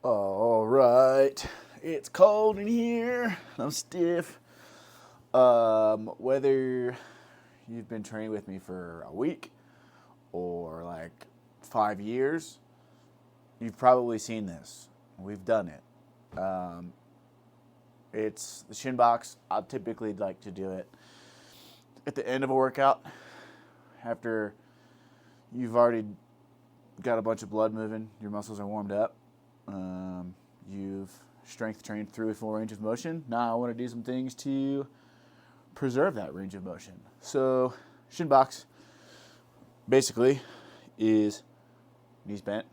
All right, it's cold in here. I'm stiff. Whether you've been training with me for a week or like 5 years, you've probably seen this. We've done it. It's the shin box. I typically like to do it at the end of a workout after you've already got a bunch of blood moving, your muscles are warmed up. You've strength trained through a full range of motion. Now I want to do some things to preserve that range of motion. So shin box basically is knees bent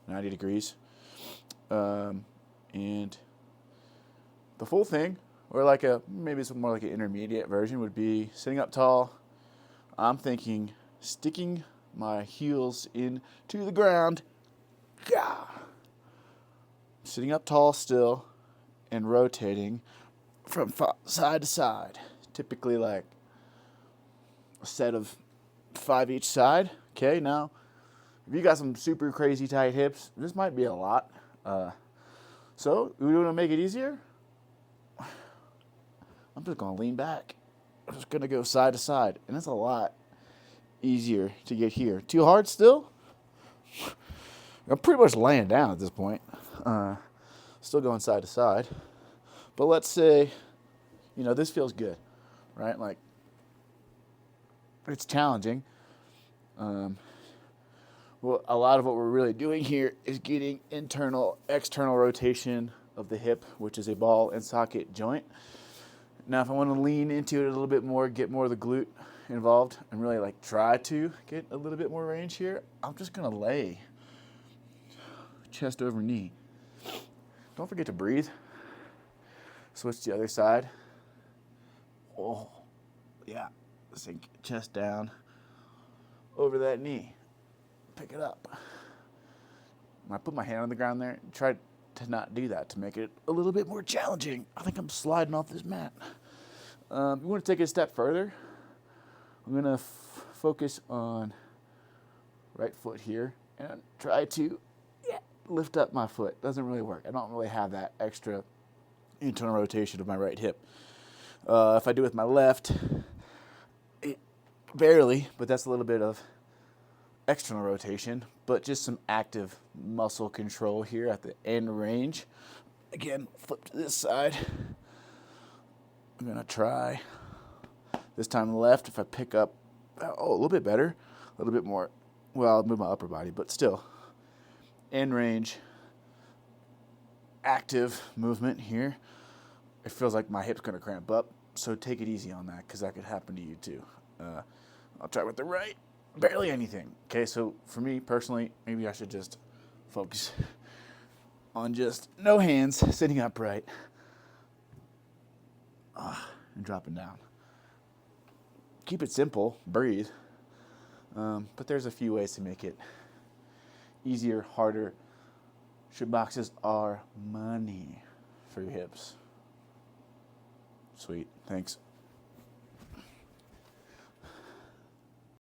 90 degrees. And the full thing, or like maybe it's more like an intermediate version, would be sitting up tall. I'm thinking sticking my heels into the ground. Yeah. Sitting up tall still and rotating from side to side. Typically like a set of 5 each side. Okay, now if you got some super crazy tight hips, this might be a lot. So we want to make it easier. I'm just going to lean back. I'm just going to go side to side. And it's a lot easier to get here. Too hard still? I'm pretty much laying down at this point. Still going side to side. But let's say, this feels good, right? Like, it's challenging. Well, a lot of what we're really doing here is getting external rotation of the hip, which is a ball and socket joint. Now, if I want to lean into it a little bit more, get more of the glute involved, and really try to get a little bit more range here, I'm just going to lay chest over knee. Don't forget to breathe. Switch to the other side. Oh, yeah. Sink chest down over that knee. Pick it up. When I put my hand on the ground there, try to not do that to make it a little bit more challenging. I think I'm sliding off this mat. You want to take it a step further. I'm going to focus on right foot here and try to lift up my foot. Doesn't really work. I don't really have that extra internal rotation of my right hip. If I do it with my left, barely, but that's a little bit of external rotation, but just some active muscle control here at the end range. Again, flip to this side. I'm going to try this time left. If I pick up, a little bit better, a little bit more, well, I'll move my upper body, but still, end range, active movement here. It feels like my hip's going to cramp up, so take it easy on that because that could happen to you too. I'll try with the right. Barely anything. Okay, so for me personally, maybe I should just focus on just no hands, sitting upright, and dropping down. Keep it simple, breathe, but there's a few ways to make it easier, harder. Shin boxes are money for your hips. Sweet, thanks.